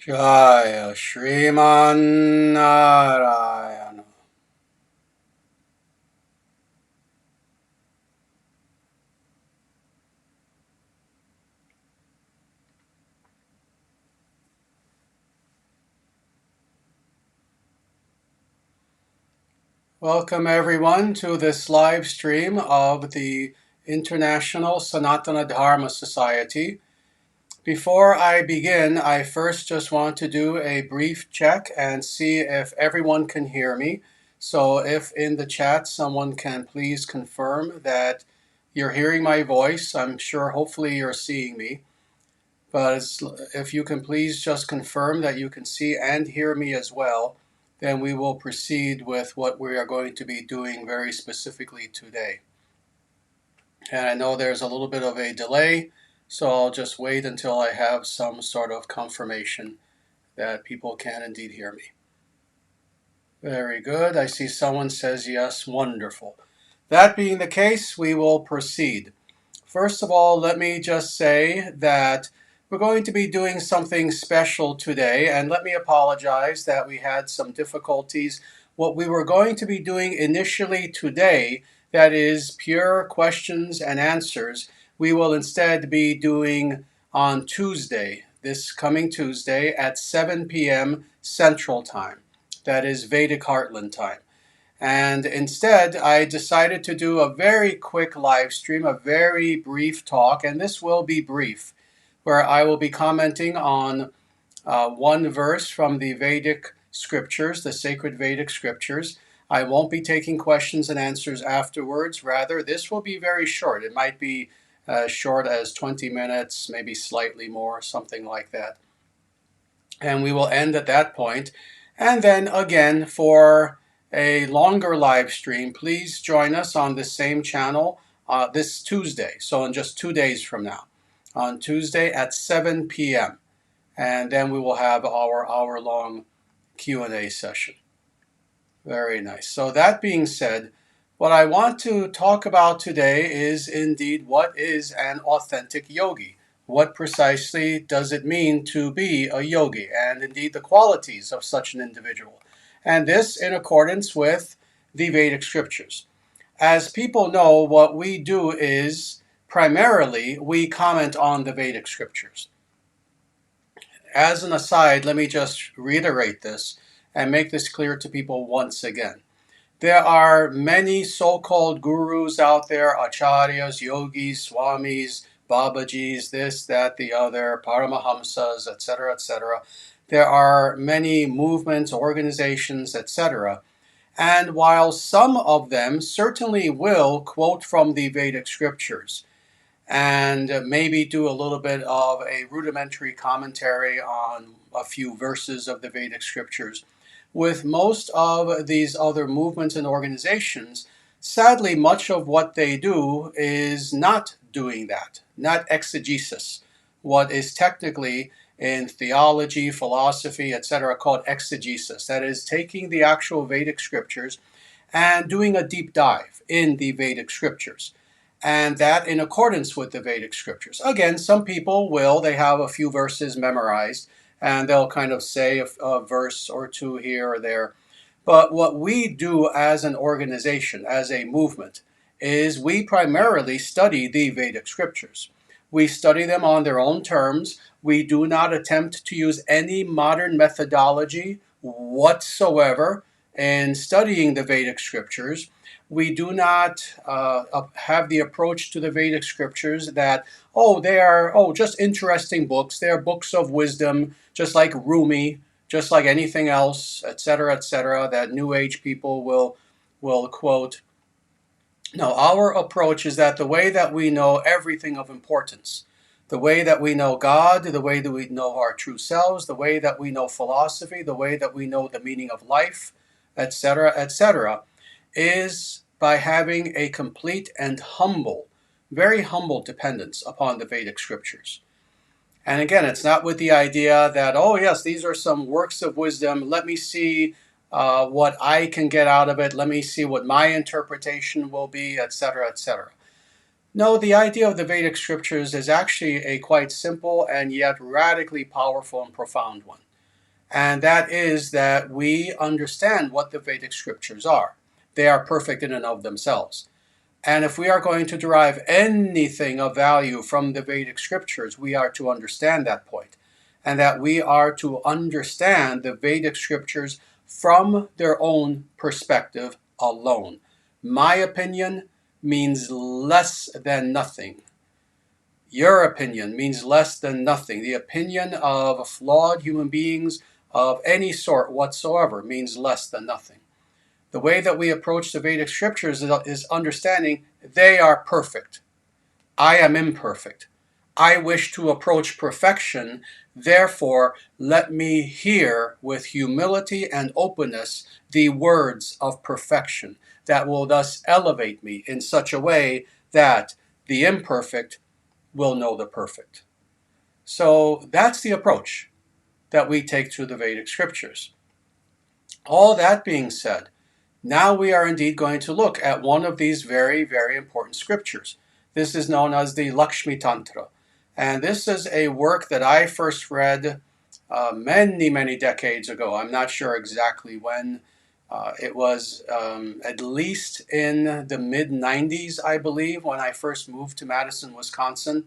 Jaya Shriman Narayana. Welcome everyone to this live stream of the International Sanatana Dharma Society. Before I begin, I first just want to do a brief check and see if everyone can hear me. So if in the chat someone can please confirm that you're hearing my voice, I'm sure hopefully you're seeing me. But if you can please just confirm that you can see and hear me as well, then we will proceed with what we are going to be doing very specifically today. And I know there's a little bit of a delay, so I'll just wait until I have some sort of confirmation that people can indeed hear me. Very good. I see someone says yes. Wonderful. That being the case, we will proceed. First of all, let me just say that we're going to be doing something special today, and let me apologize that we had some difficulties. What we were going to be doing initially today, that is pure questions and answers, we will instead be doing on Tuesday, this coming Tuesday at 7 p.m. Central Time. That is Vedic Heartland Time. And instead, I decided to do a very quick live stream, a very brief talk, and this will be brief, where I will be commenting on one verse from the Vedic scriptures, the sacred Vedic scriptures. I won't be taking questions and answers afterwards. Rather, this will be very short. It might be as short as 20 minutes, maybe slightly more, something like that. And we will end at that point. And then again, for a longer live stream, please join us on the same channel this Tuesday. So in just 2 days from now, on Tuesday at 7 p.m. And then we will have our hour-long Q&A session. Very nice. So that being said, what I want to talk about today is indeed what is an authentic yogi. What precisely does it mean to be a yogi, and indeed the qualities of such an individual? And this in accordance with the Vedic scriptures. As people know, what we do is primarily we comment on the Vedic scriptures. As an aside, let me just reiterate this and make this clear to people once again. There are many so-called gurus out there, acharyas, yogis, swamis, babajis, this, that, the other, paramahamsas, etc., etc. There are many movements, organizations, etc. And while some of them certainly will quote from the Vedic scriptures and maybe do a little bit of a rudimentary commentary on a few verses of the Vedic scriptures, with most of these other movements and organizations, sadly, much of what they do is not doing that, not exegesis, what is technically in theology, philosophy, etc., called exegesis. That is, taking the actual Vedic scriptures and doing a deep dive in the Vedic scriptures. And that in accordance with the Vedic scriptures. Again, some people they have a few verses memorized, and they'll kind of say a verse or two here or there. But what we do as an organization, as a movement, is we primarily study the Vedic scriptures. We study them on their own terms. We do not attempt to use any modern methodology whatsoever in studying the Vedic scriptures. We do not have the approach to the Vedic scriptures that, they are just interesting books. They are books of wisdom, just like Rumi, just like anything else, etc., that New Age people will quote. No, our approach is that the way that we know everything of importance, the way that we know God, the way that we know our true selves, the way that we know philosophy, the way that we know the meaning of life, etc., is by having a complete and humble, very humble dependence upon the Vedic scriptures. And again, it's not with the idea that, yes, these are some works of wisdom. Let me see what I can get out of it. Let me see what my interpretation will be, etc., etc. No, the idea of the Vedic scriptures is actually a quite simple and yet radically powerful and profound one. And that is that we understand what the Vedic scriptures are. They are perfect in and of themselves. And if we are going to derive anything of value from the Vedic scriptures, we are to understand that point. And that we are to understand the Vedic scriptures from their own perspective alone. My opinion means less than nothing. Your opinion means less than nothing. The opinion of flawed human beings of any sort whatsoever means less than nothing. The way that we approach the Vedic scriptures is understanding they are perfect. I am imperfect. I wish to approach perfection. Therefore, let me hear with humility and openness the words of perfection that will thus elevate me in such a way that the imperfect will know the perfect. So that's the approach that we take to the Vedic scriptures. All that being said, now we are indeed going to look at one of these very, very important scriptures. This is known as the Lakshmi Tantra. And this is a work that I first read many, many decades ago. I'm not sure exactly when. It was at least in the mid-90s, I believe, when I first moved to Madison, Wisconsin.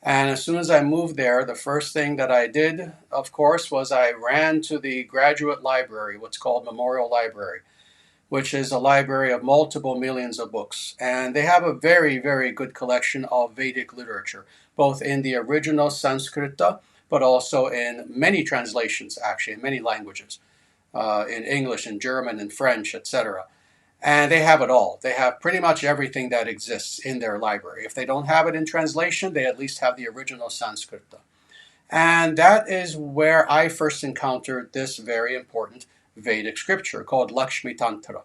And as soon as I moved there, the first thing that I did, of course, was I ran to the graduate library, what's called Memorial Library, which is a library of multiple millions of books. And they have a very, very good collection of Vedic literature, both in the original Sanskrita, but also in many translations, actually, in many languages, in English and German and French, etc. And they have it all. They have pretty much everything that exists in their library. If they don't have it in translation, they at least have the original Sanskrita. And that is where I first encountered this very important Vedic scripture called Lakshmi Tantra.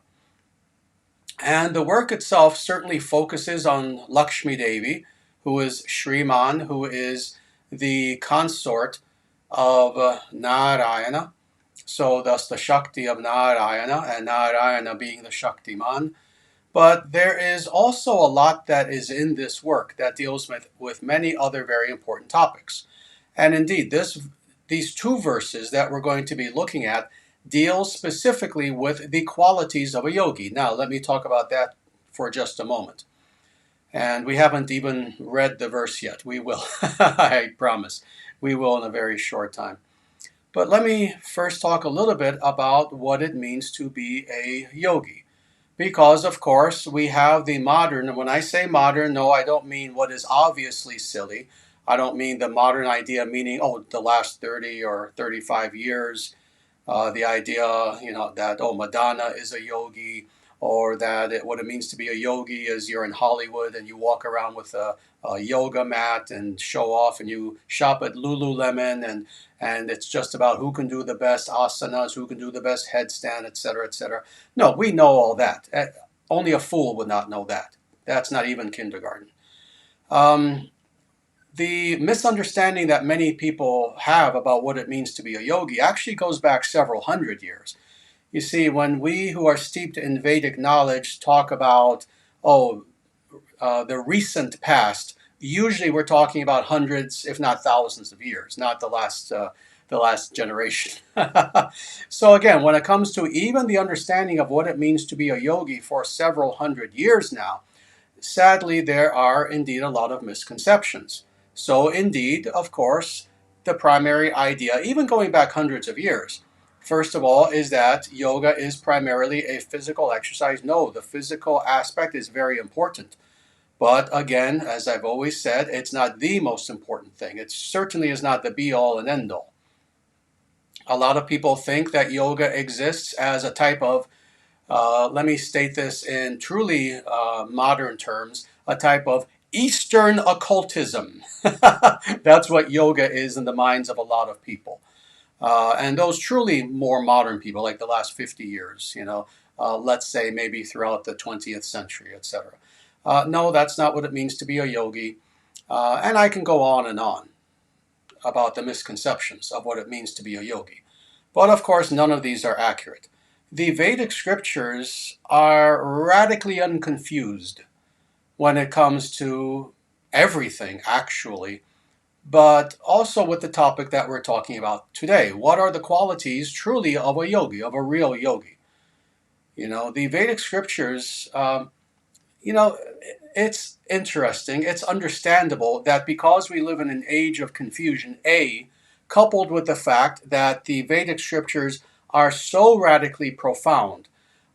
And the work itself certainly focuses on Lakshmi Devi, who is Shriman, who is the consort of Narayana. So thus the Shakti of Narayana, and Narayana being the Shaktiman. But there is also a lot that is in this work that deals with many other very important topics. And indeed, these two verses that we're going to be looking at deal specifically with the qualities of a yogi. Now, let me talk about that for just a moment. And we haven't even read the verse yet. We will, I promise. We will in a very short time. But let me first talk a little bit about what it means to be a yogi. Because, of course, we have the modern, and when I say modern, no, I don't mean what is obviously silly. I don't mean the modern idea meaning, oh, the last 30 or 35 years, the idea, that, oh, Madonna is a yogi, or that what it means to be a yogi is you're in Hollywood and you walk around with a yoga mat and show off, and you shop at Lululemon, and it's just about who can do the best asanas, who can do the best headstand, etc., etc. No, we know all that. Only a fool would not know that. That's not even kindergarten. The misunderstanding that many people have about what it means to be a yogi actually goes back several hundred years. You see, when we who are steeped in Vedic knowledge talk about, the recent past, usually we're talking about hundreds, if not thousands of years, not the last generation. So again, when it comes to even the understanding of what it means to be a yogi for several hundred years now, sadly, there are indeed a lot of misconceptions. So indeed, of course, the primary idea, even going back hundreds of years, first of all, is that yoga is primarily a physical exercise. No, the physical aspect is very important. But again, as I've always said, it's not the most important thing. It certainly is not the be-all and end-all. A lot of people think that yoga exists as a type of, let me state this in truly modern terms, a type of Eastern occultism. That's what yoga is in the minds of a lot of people. And those truly more modern people, like the last 50 years, let's say maybe throughout the 20th century, etc. No, that's not what it means to be a yogi. And I can go on and on about the misconceptions of what it means to be a yogi. But of course, none of these are accurate. The Vedic scriptures are radically unconfused when it comes to everything, actually, but also with the topic that we're talking about today. What are the qualities truly of a yogi, of a real yogi? The Vedic scriptures, you know, it's interesting. It's understandable that because we live in an age of confusion, coupled with the fact that the Vedic scriptures are so radically profound,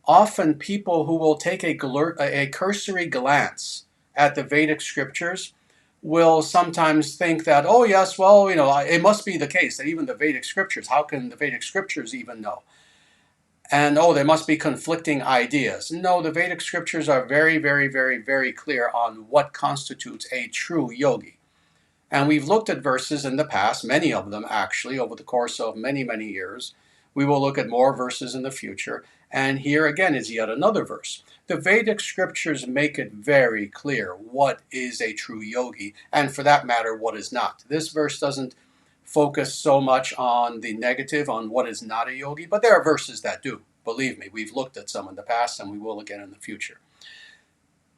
often people who will take a cursory glance at the Vedic scriptures will sometimes think that, oh, yes, well, it must be the case that even the Vedic scriptures, how can the Vedic scriptures even know? And oh, there must be conflicting ideas. No, the Vedic scriptures are very, very, very, very clear on what constitutes a true yogi. And we've looked at verses in the past, many of them actually, over the course of many, many years. We will look at more verses in the future. And here again is yet another verse. The Vedic scriptures make it very clear what is a true yogi, and for that matter, what is not. This verse doesn't focus so much on the negative, on what is not a yogi, but there are verses that do. Believe me, we've looked at some in the past and we will again in the future.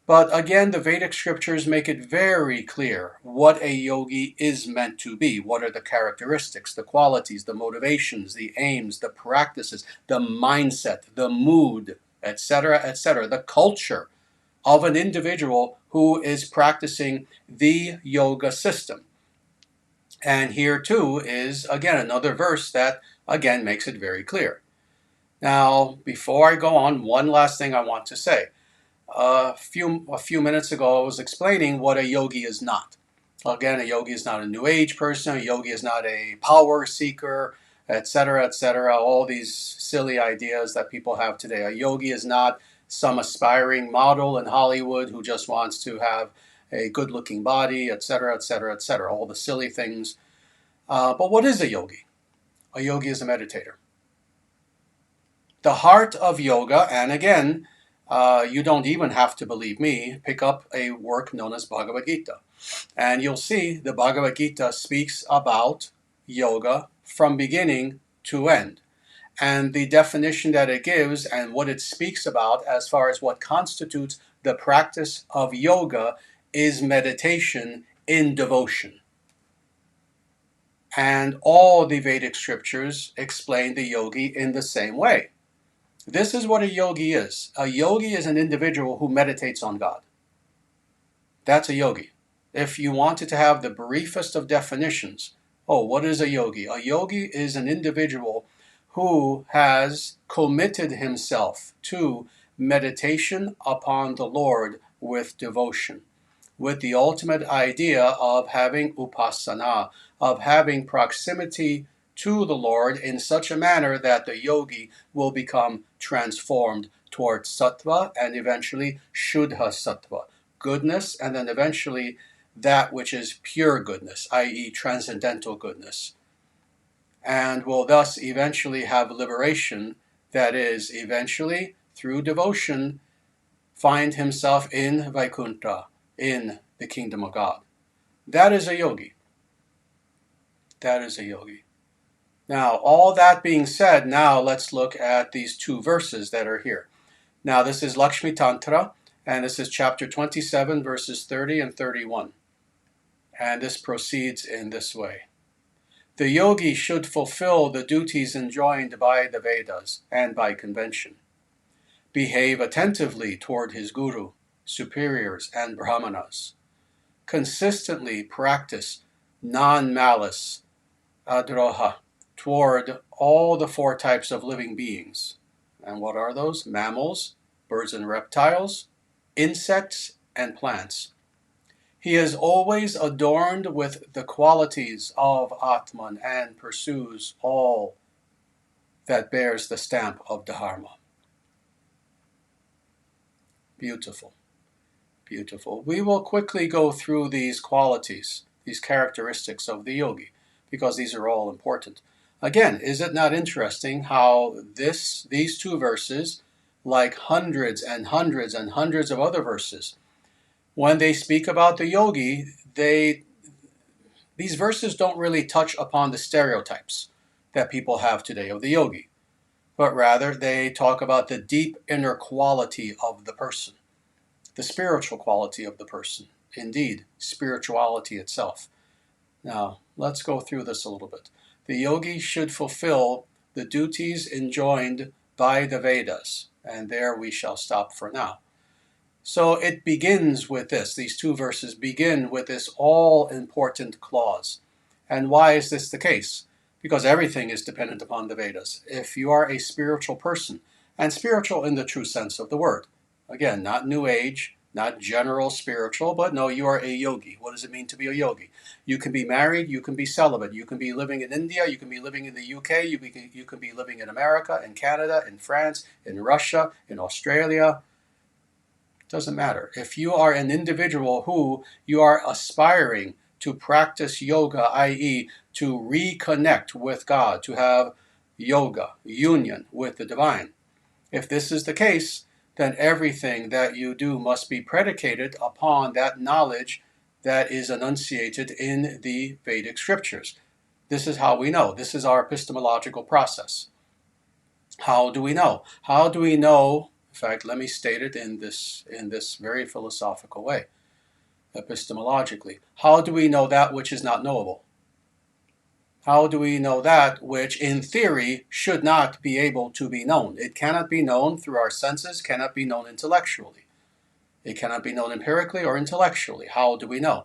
But again, the Vedic scriptures make it very clear what a yogi is meant to be. What are the characteristics, the qualities, the motivations, the aims, the practices, the mindset, the mood, etc., the culture of an individual who is practicing the yoga system. And here too is, again, another verse that, again, makes it very clear. Now, before I go on, one last thing I want to say. A few minutes ago, I was explaining what a yogi is not. Again, a yogi is not a New Age person. A yogi is not a power seeker, etc., etc. All these silly ideas that people have today. A yogi is not some aspiring model in Hollywood who just wants to have a good-looking body, etc., etc., etc. All the silly things. But what is a yogi? A yogi is a meditator. The heart of yoga, and again, you don't even have to believe me, pick up a work known as Bhagavad Gita. And you'll see the Bhagavad Gita speaks about yoga from beginning to end. And the definition that it gives and what it speaks about as far as what constitutes the practice of yoga is meditation in devotion. And all the Vedic scriptures explain the yogi in the same way. This is what a yogi is. A yogi is an individual who meditates on God. That's a yogi. If you wanted to have the briefest of definitions, what is a yogi? A yogi is an individual who has committed himself to meditation upon the Lord with devotion, with the ultimate idea of having upasana, of having proximity to the Lord in such a manner that the yogi will become transformed towards sattva and eventually shuddha sattva, goodness, and then eventually that which is pure goodness, i.e. transcendental goodness, and will thus eventually have liberation, that is, eventually, through devotion, find himself in Vaikuntha, in the kingdom of God. That is a yogi. That is a yogi. Now, all that being said, now let's look at these two verses that are here. Now, this is Lakshmi Tantra, and this is chapter 27, verses 30 and 31. And this proceeds in this way. The yogi should fulfill the duties enjoined by the Vedas and by convention. Behave attentively toward his guru, superiors, and brāhmaṇas. Consistently practice non-malice, adroha, toward all the four types of living beings. And what are those? Mammals, birds and reptiles, insects, and plants. He is always adorned with the qualities of Atman and pursues all that bears the stamp of Dharma. Beautiful. Beautiful. We will quickly go through these qualities, these characteristics of the yogi, because these are all important. Again, is it not interesting how these two verses, like hundreds and hundreds and hundreds of other verses, when they speak about the yogi, these verses don't really touch upon the stereotypes that people have today of the yogi, but rather they talk about the deep inner quality of the person, the spiritual quality of the person, indeed, spirituality itself. Now, let's go through this a little bit. The yogi should fulfill the duties enjoined by the Vedas, and there we shall stop for now. So it begins with this. These two verses begin with this all-important clause. And why is this the case? Because everything is dependent upon the Vedas. If you are a spiritual person, and spiritual in the true sense of the word, again, not New Age, not general spiritual, but no, you are a yogi. What does it mean to be a yogi? You can be married, you can be celibate, you can be living in India, you can be living in the UK, you can be living in America, in Canada, in France, in Russia, in Australia. Doesn't matter. If you are an individual who you are aspiring to practice yoga, i.e., to reconnect with God, to have yoga, union with the divine, if this is the case, then everything that you do must be predicated upon that knowledge that is enunciated in the Vedic scriptures. This is how we know. This is our epistemological process. How do we know? How do we know? In fact, let me state it in this very philosophical way, epistemologically. How do we know that which is not knowable? How do we know that which, in theory, should not be able to be known? It cannot be known through our senses, cannot be known intellectually. It cannot be known empirically or intellectually. How do we know?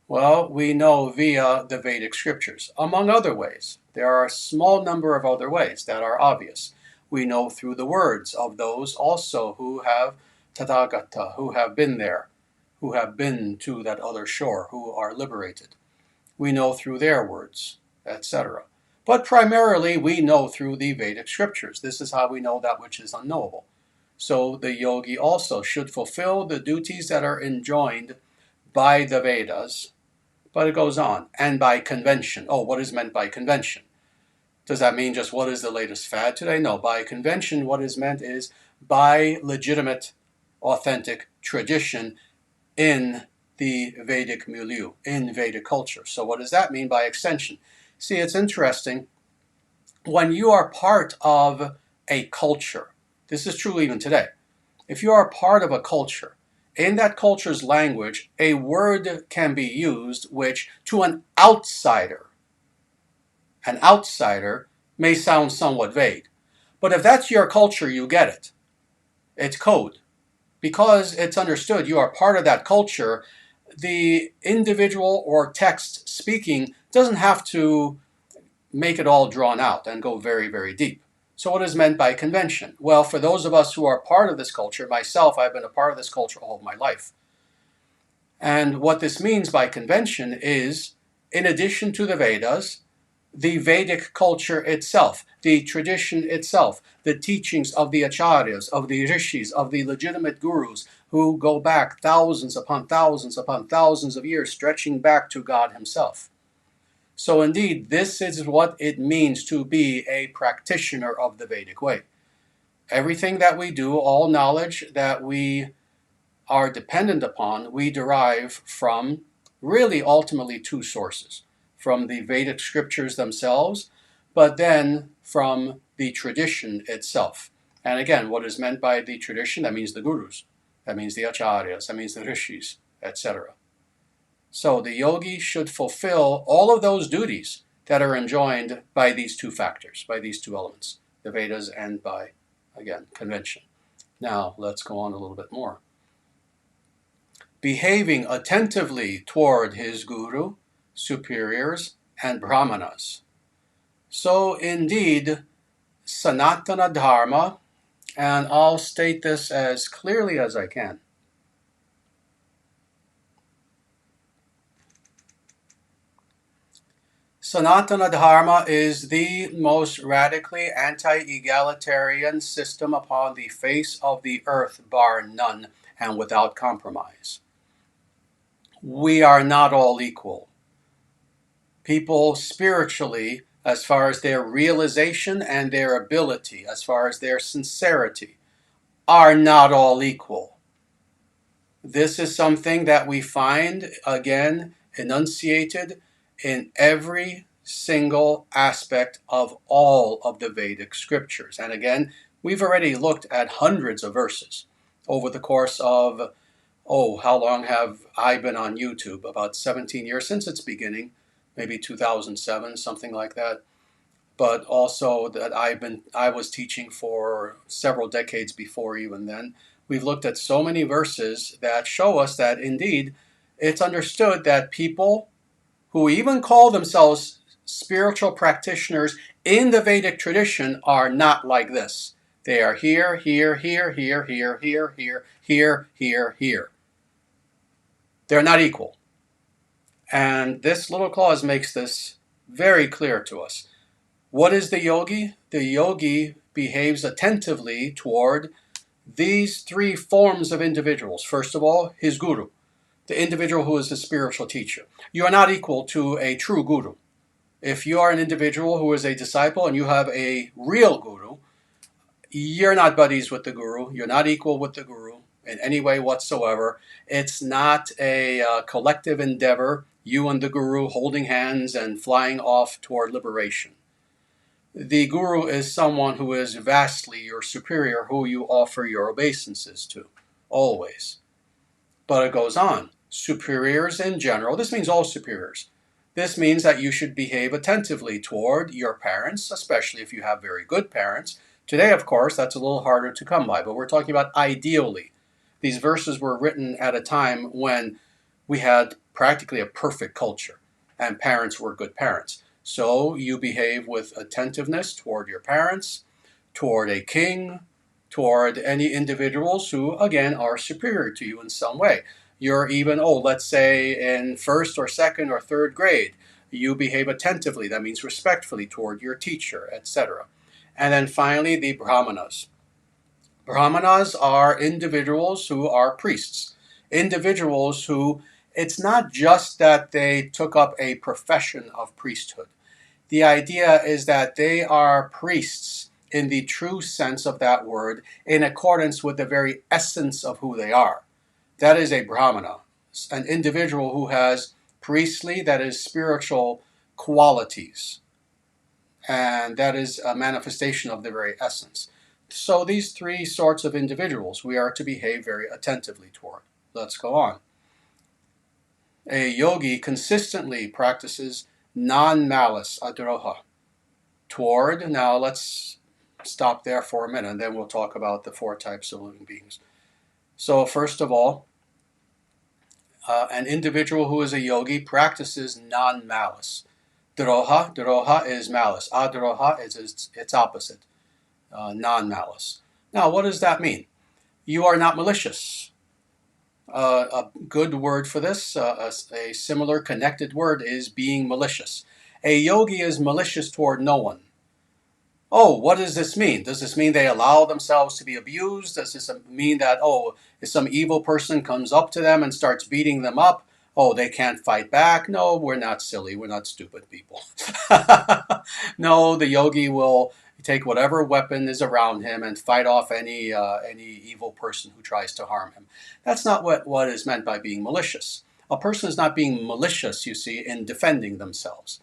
Well, we know via the Vedic scriptures, among other ways. There are a small number of other ways that are obvious. We know through the words of those also who have Tathagata, who have been there, who have been to that other shore, who are liberated. We know through their words, etc. But primarily we know through the Vedic scriptures. This is how we know that which is unknowable. So the yogi also should fulfill the duties that are enjoined by the Vedas, but it goes on, and by convention. Oh, what is meant by convention? Does that mean just what is the latest fad today? No, by convention, what is meant is by legitimate, authentic tradition in the Vedic milieu, in Vedic culture. So what does that mean by extension? See, it's interesting. When you are part of a culture, this is true even today. If you are part of a culture, in that culture's language, a word can be used which, to an outsider may sound somewhat vague. But if that's your culture, you get it. It's code. Because it's understood you are part of that culture, the individual or text speaking doesn't have to make it all drawn out and go very, very deep. So what is meant by convention? Well, for those of us who are part of this culture, myself, I've been a part of this culture all of my life. And what this means by convention is, in addition to the Vedas, the Vedic culture itself, the tradition itself, the teachings of the Acharyas, of the Rishis, of the legitimate gurus who go back thousands upon thousands upon thousands of years, stretching back to God himself. So indeed, this is what it means to be a practitioner of the Vedic way. Everything that we do, all knowledge that we are dependent upon, we derive from really ultimately two sources. From the Vedic scriptures themselves, but then from the tradition itself. And again, what is meant by the tradition? That means the gurus, that means the acharyas, that means the rishis, etc. So the yogi should fulfill all of those duties that are enjoined by these two factors, by these two elements, the Vedas and by, again, convention. Now, let's go on a little bit more. Behaving attentively toward his guru, superiors, and brāhmaṇas. So indeed, Sanatana Dharma, and I'll state this as clearly as I can. Sanatana Dharma is the most radically anti-egalitarian system upon the face of the earth, bar none, and without compromise. We are not all equal. People spiritually, as far as their realization and their ability, as far as their sincerity, are not all equal. This is something that we find, again, enunciated in every single aspect of all of the Vedic scriptures. And again, we've already looked at hundreds of verses over the course of, how long have I been on YouTube? About 17 years since its beginning. maybe 2007, something like that. But also that I was teaching for several decades before even then. We've looked at so many verses that show us that indeed it's understood that people who even call themselves spiritual practitioners in the Vedic tradition are not like this. They are here, here, here, here, here, here, here, here, here, here. They're not equal. And this little clause makes this very clear to us. What is the yogi? The yogi behaves attentively toward these three forms of individuals. First of all, his guru, the individual who is the spiritual teacher. You are not equal to a true guru. If you are an individual who is a disciple and you have a real guru, you're not buddies with the guru. You're not equal with the guru in any way whatsoever. It's not a collective endeavor, you and the guru holding hands and flying off toward liberation. The guru is someone who is vastly your superior, who you offer your obeisances to, always. But it goes on. Superiors in general, this means all superiors. This means that you should behave attentively toward your parents, especially if you have very good parents. Today, of course, that's a little harder to come by, but we're talking about ideally. These verses were written at a time when we had practically a perfect culture, and parents were good parents. So you behave with attentiveness toward your parents, toward a king, toward any individuals who, again, are superior to you in some way. You're even, let's say in first or second or third grade, you behave attentively. That means respectfully toward your teacher, etc. And then finally, the brāhmaṇas. Brāhmaṇas are individuals who are priests, individuals who, it's not just that they took up a profession of priesthood. The idea is that they are priests in the true sense of that word, in accordance with the very essence of who they are. That is a brāhmana, an individual who has priestly, that is spiritual qualities. And that is a manifestation of the very essence. So these three sorts of individuals we are to behave very attentively toward. Let's go on. A yogi consistently practices non-malice, adroha, toward, now let's stop there for a minute, and then we'll talk about the four types of living beings. So first of all, an individual who is a yogi practices non-malice. Droha is malice. Adroha is its opposite, non-malice. Now, what does that mean? You are not malicious. A good word for this, a similar connected word is being malicious. A yogi is malicious toward no one. Oh, what does this mean? Does this mean they allow themselves to be abused? Does this mean that, if some evil person comes up to them and starts beating them up, they can't fight back? No, we're not silly. We're not stupid people. No, the yogi will take whatever weapon is around him and fight off any evil person who tries to harm him. That's not what is meant by being malicious. A person is not being malicious, you see, in defending themselves,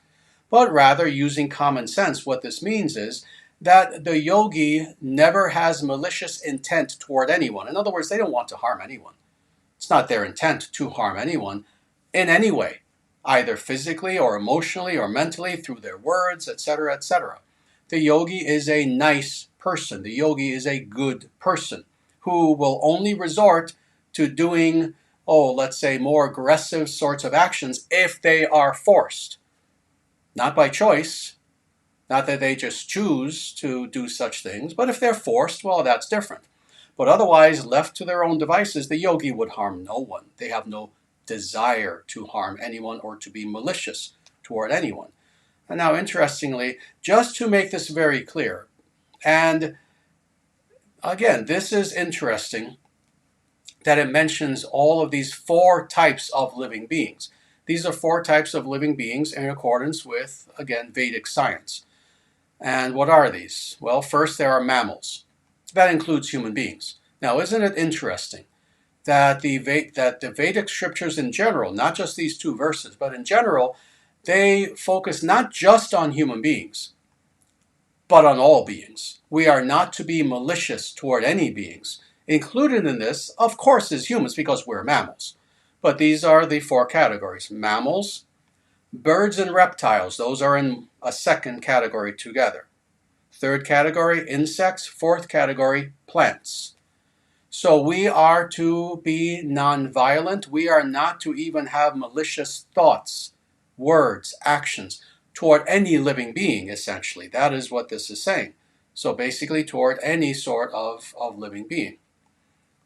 but rather using common sense. What this means is that the yogi never has malicious intent toward anyone. In other words, they don't want to harm anyone. It's not their intent to harm anyone in any way, either physically or emotionally or mentally, through their words, etc., etc. The yogi is a nice person. The yogi is a good person who will only resort to doing, let's say, more aggressive sorts of actions if they are forced. Not by choice, not that they just choose to do such things, but if they're forced, well, that's different. But otherwise, left to their own devices, the yogi would harm no one. They have no desire to harm anyone or to be malicious toward anyone. And now, interestingly, just to make this very clear, and again, this is interesting that it mentions all of these four types of living beings. These are four types of living beings in accordance with, again, Vedic science. And what are these? Well, first there are mammals. That includes human beings. Now, isn't it interesting that the Vedic scriptures in general, not just these two verses, but in general, they focus not just on human beings, but on all beings. We are not to be malicious toward any beings. Included in this, of course, is humans, because we're mammals. But these are the four categories: mammals, Birds and reptiles, those are in a second category together. Third category, insects. Fourth category, plants. So we are to be nonviolent. We are not to even have malicious thoughts, words, actions toward any living being, essentially. That is what this is saying. So basically toward any sort of living being.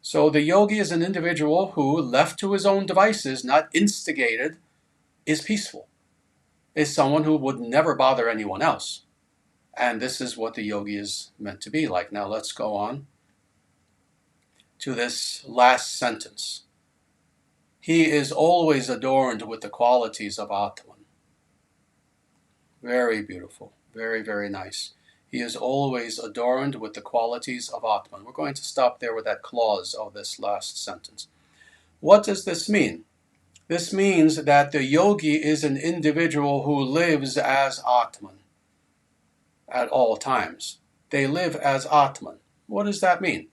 So the yogi is an individual who, left to his own devices, not instigated, is peaceful, is someone who would never bother anyone else. And this is what the yogi is meant to be like. Now let's go on to this last sentence. He is always adorned with the qualities of Atman. Very beautiful. Very, very nice. He is always adorned with the qualities of Atman. We're going to stop there with that clause of this last sentence. What does this mean? This means that the yogi is an individual who lives as Atman at all times. They live as Atman. What does that mean?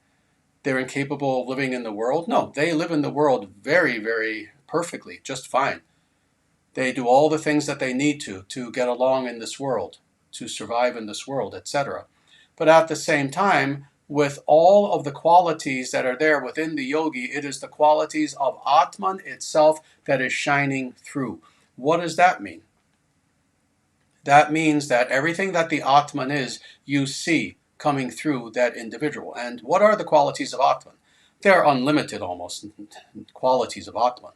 They're incapable of living in the world? No, they live in the world very, very perfectly, just fine. They do all the things that they need to get along in this world, to survive in this world, etc. But at the same time, with all of the qualities that are there within the yogi, it is the qualities of Atman itself that is shining through. What does that mean? That means that everything that the Atman is, you see coming through that individual. And what are the qualities of Atman? They're unlimited almost, qualities of Atman.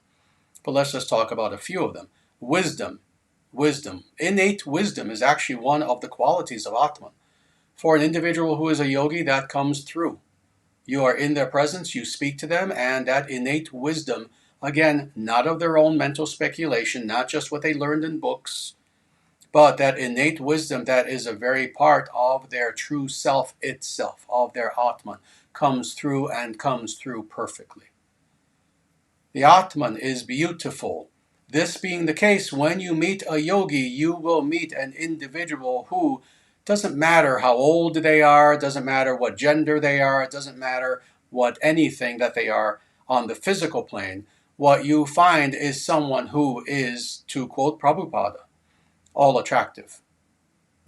But let's just talk about a few of them. Wisdom. Innate wisdom is actually one of the qualities of Atman. For an individual who is a yogi, that comes through. You are in their presence, you speak to them, and that innate wisdom, again, not of their own mental speculation, not just what they learned in books, but that innate wisdom that is a very part of their true self itself, of their Atman, comes through and comes through perfectly. The Atman is beautiful. This being the case, when you meet a yogi, you will meet an individual who doesn't matter how old they are, it doesn't matter what gender they are, it doesn't matter what anything that they are on the physical plane. What you find is someone who is, to quote Prabhupada, all attractive.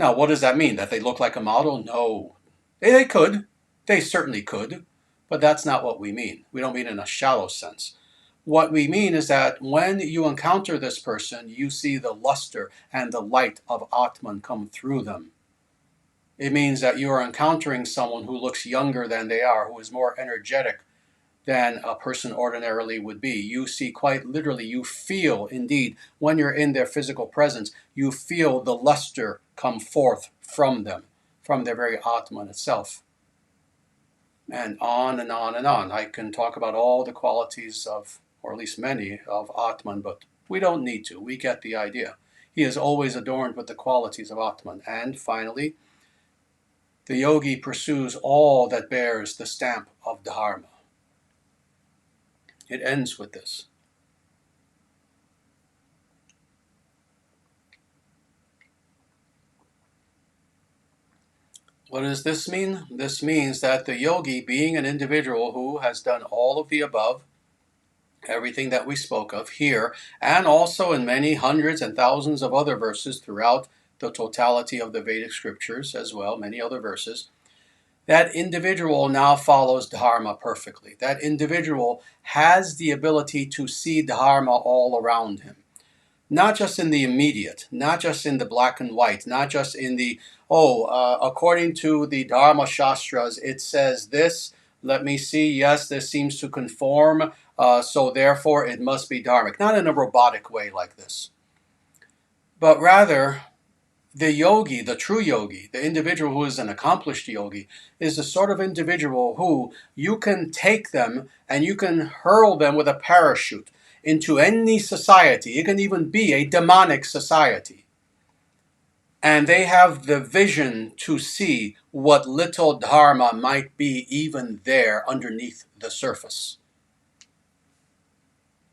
Now, what does that mean? That they look like a model? No. They could. They certainly could. But that's not what we mean. We don't mean in a shallow sense. What we mean is that when you encounter this person, you see the luster and the light of Atman come through them. It means that you are encountering someone who looks younger than they are, who is more energetic than a person ordinarily would be. You see, quite literally, you feel, indeed, when you're in their physical presence, you feel the luster come forth from them, from their very Atman itself. And on and on and on. I can talk about all the qualities of, or at least many, of Atman, but we don't need to. We get the idea. He is always adorned with the qualities of Atman. And finally, the yogi pursues all that bears the stamp of Dharma. It ends with this. What does this mean? This means that the yogi, being an individual who has done all of the above, everything that we spoke of here, and also in many hundreds and thousands of other verses throughout the totality of the Vedic scriptures as well, many other verses, that individual now follows Dharma perfectly. That individual has the ability to see Dharma all around him. Not just in the immediate, not just in the black and white, not just in the, according to the Dharma Shastras, it says this, let me see, yes, this seems to conform, so therefore it must be dharmic. Not in a robotic way like this, but rather the yogi, the true yogi, the individual who is an accomplished yogi, is the sort of individual who you can take them and you can hurl them with a parachute into any society. It can even be a demonic society. And they have the vision to see what little dharma might be even there underneath the surface.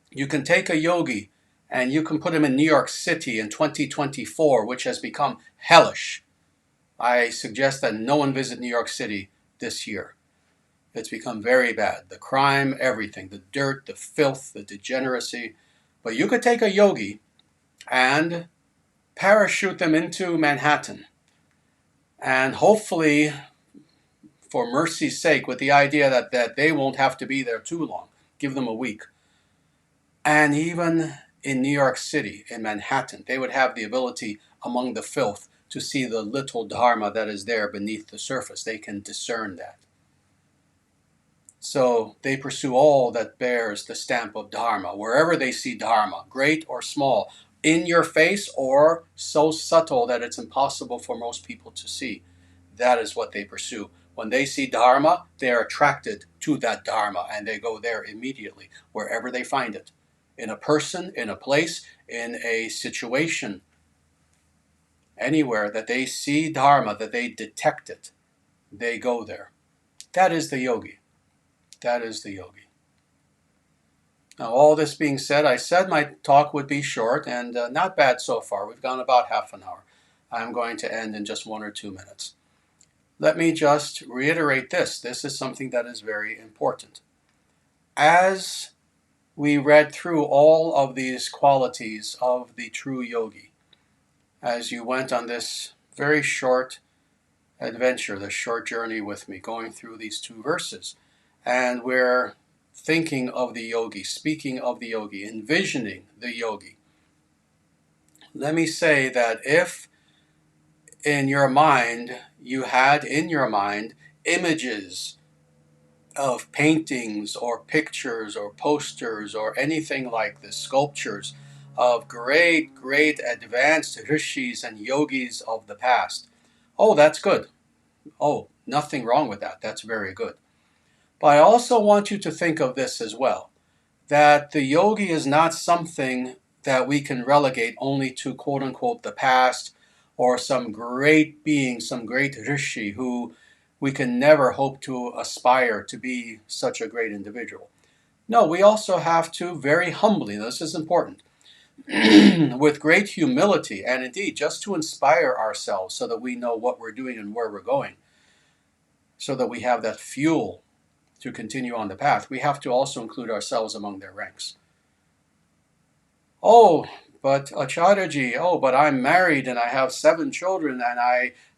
You can take a yogi and you can put him in New York City in 2024, which has become hellish. I suggest that no one visit New York City this year. It's become very bad. The crime, everything, the dirt, the filth, the degeneracy. But you could take a yogi and parachute them into Manhattan. And hopefully, for mercy's sake, with the idea that they won't have to be there too long, give them a week. And even in New York City, in Manhattan, they would have the ability among the filth to see the little dharma that is there beneath the surface. They can discern that. So they pursue all that bears the stamp of dharma, wherever they see dharma, great or small, in your face or so subtle that it's impossible for most people to see. That is what they pursue. When they see dharma, they are attracted to that dharma and they go there immediately, wherever they find it. In a person, in a place, in a situation, anywhere that they see dharma, that they detect it, they go there. That is the yogi. That is the yogi. Now, all this being said, I said my talk would be short and not bad so far. We've gone about half an hour. I'm going to end in just 1 or 2 minutes. Let me just reiterate this. This is something that is very important. As we read through all of these qualities of the true yogi, as you went on this very short adventure, this short journey with me, going through these 2 verses, and we're thinking of the yogi, speaking of the yogi, envisioning the yogi. Let me say that if in your mind you had in your mind images of paintings or pictures or posters or anything like this, sculptures of great, great advanced rishis and yogis of the past, oh, that's good. Oh, nothing wrong with that. That's very good. But I also want you to think of this as well, that the yogi is not something that we can relegate only to quote unquote the past or some great being, some great rishi who we can never hope to aspire to be such a great individual. No, we also have to very humbly, this is important, with great humility and indeed just to inspire ourselves so that we know what we're doing and where we're going, so that we have that fuel to continue on the path, we have to also include ourselves among their ranks. Oh, but Acharyaji, oh, but I'm married and I have 7 children and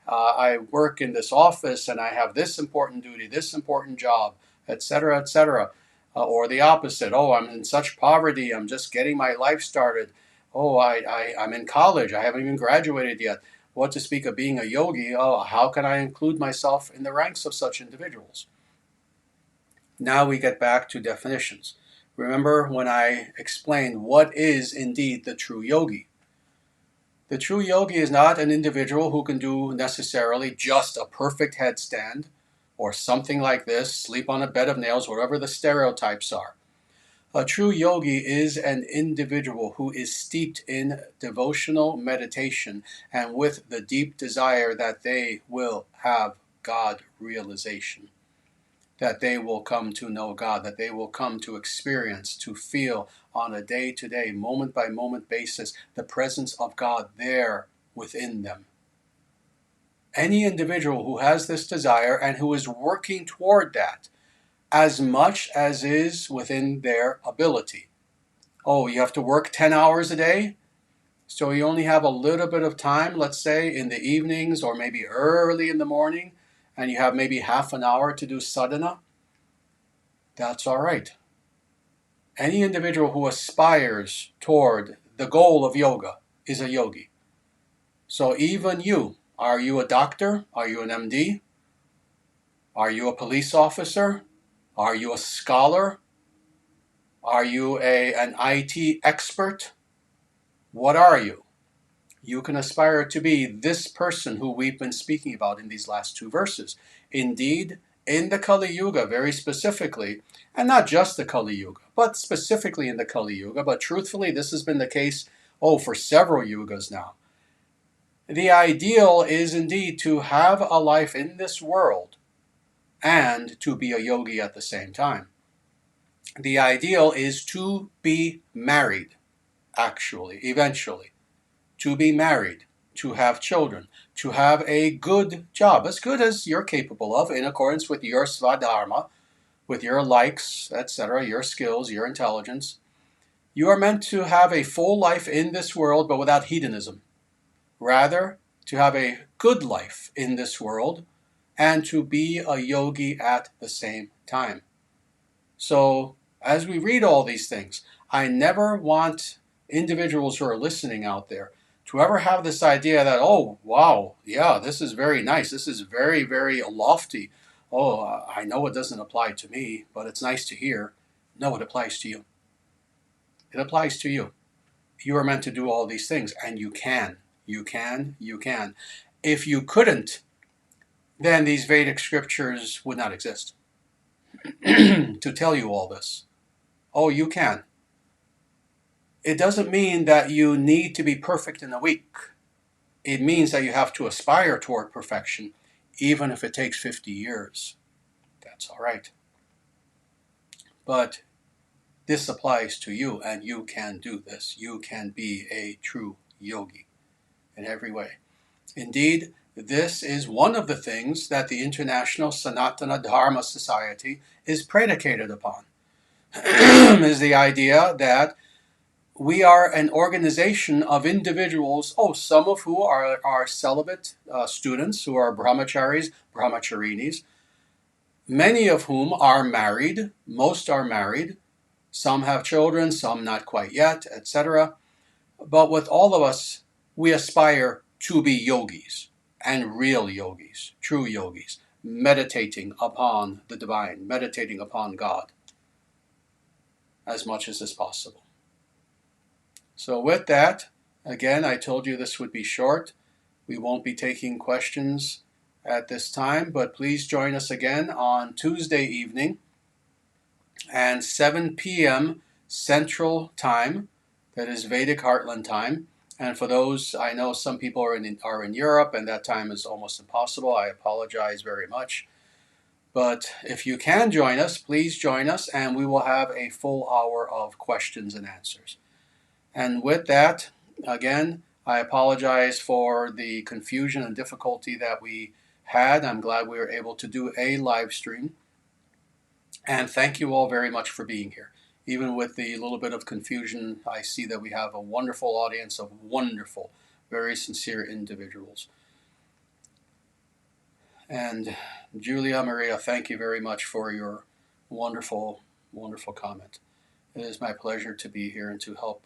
I work in this office and I have this important duty, this important job, etc., etc. Or the opposite. Oh, I'm in such poverty. I'm just getting my life started. Oh, I'm in college. I haven't even graduated yet. What to speak of being a yogi? Oh, how can I include myself in the ranks of such individuals? Now we get back to definitions. Remember when I explained what is indeed the true yogi? The true yogi is not an individual who can do necessarily just a perfect headstand or something like this, sleep on a bed of nails, whatever the stereotypes are. A true yogi is an individual who is steeped in devotional meditation and with the deep desire that they will have God realization, that they will come to know God, that they will come to experience, to feel on a day-to-day, moment-by-moment basis the presence of God there within them. Any individual who has this desire and who is working toward that as much as is within their ability. Oh, you have to work 10 hours a day? So you only have a little bit of time, let's say in the evenings or maybe early in the morning, and you have maybe half an hour to do sadhana? That's all right. Any individual who aspires toward the goal of yoga is a yogi. So even you, are you a doctor? Are you an MD? Are you a police officer? Are you a scholar? Are you an IT expert? What are you? You can aspire to be this person who we've been speaking about in these last 2 verses. Indeed, in the Kali Yuga, very specifically, and not just the Kali Yuga, but specifically in the Kali Yuga, but truthfully, this has been the case, for several yugas now. The ideal is indeed to have a life in this world and to be a yogi at the same time. The ideal is to be married, actually, eventually. To be married, to have children, to have a good job, as good as you're capable of in accordance with your svadharma, with your likes, etc., your skills, your intelligence. You are meant to have a full life in this world, but without hedonism. Rather, to have a good life in this world and to be a yogi at the same time. So, as we read all these things, I never want individuals who are listening out there to ever have this idea that, oh, wow, yeah, this is very nice. This is very, very lofty. Oh, I know it doesn't apply to me, but it's nice to hear. No, it applies to you. It applies to you. You are meant to do all these things, and you can. You can. You can. If you couldn't, then these Vedic scriptures would not exist to tell you all this. Oh, you can. It doesn't mean that you need to be perfect in a week. It means that you have to aspire toward perfection, even if it takes 50 years. That's all right. But this applies to you, and you can do this. You can be a true yogi in every way. Indeed, this is one of the things that the International Sanatana Dharma Society is predicated upon, is the idea that we are an organization of individuals, some of who are celibate students, who are brahmacharis, brahmacharinis, many of whom are married, most are married, some have children, some not quite yet, etc. But with all of us, we aspire to be yogis, and real yogis, true yogis, meditating upon the divine, meditating upon God as much as is possible. So with that, again, I told you this would be short. We won't be taking questions at this time, but please join us again on Tuesday evening and 7 p.m. Central Time. That is Vedic Heartland Time. And for those, I know some people are in Europe, and that time is almost impossible. I apologize very much. But if you can join us, please join us, and we will have a full hour of questions and answers. And with that, again, I apologize for the confusion and difficulty that we had. I'm glad we were able to do a live stream. And thank you all very much for being here. Even with the little bit of confusion, I see that we have a wonderful audience of wonderful, very sincere individuals. And Julia Maria, thank you very much for your wonderful, wonderful comment. It is my pleasure to be here and to help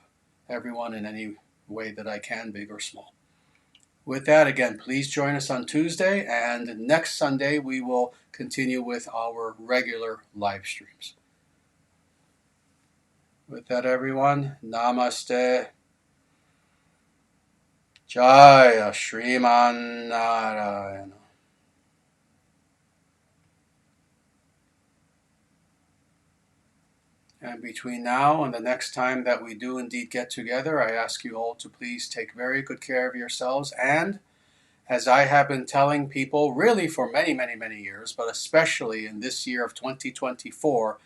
everyone in any way that I can, big or small. With that, again, please join us on Tuesday, and next Sunday we will continue with our regular live streams. With that, everyone, Namaste. Jaya Shriman Narayana. And between now and the next time that we do indeed get together, I ask you all to please take very good care of yourselves. And as I have been telling people really for many, many, many years, but especially in this year of 2024,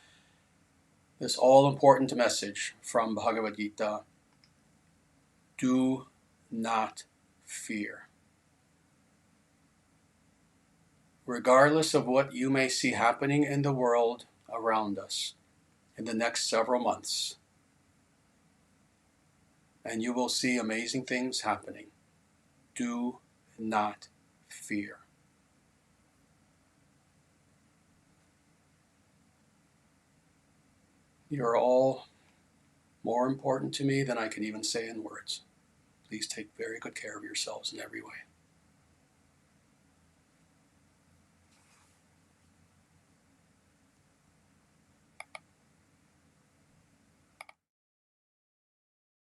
this all-important message from Bhagavad Gita: do not fear. Regardless of what you may see happening in the world around us in the next several months, and you will see amazing things happening, do not fear. You're all more important to me than I can even say in words. Please take very good care of yourselves in every way.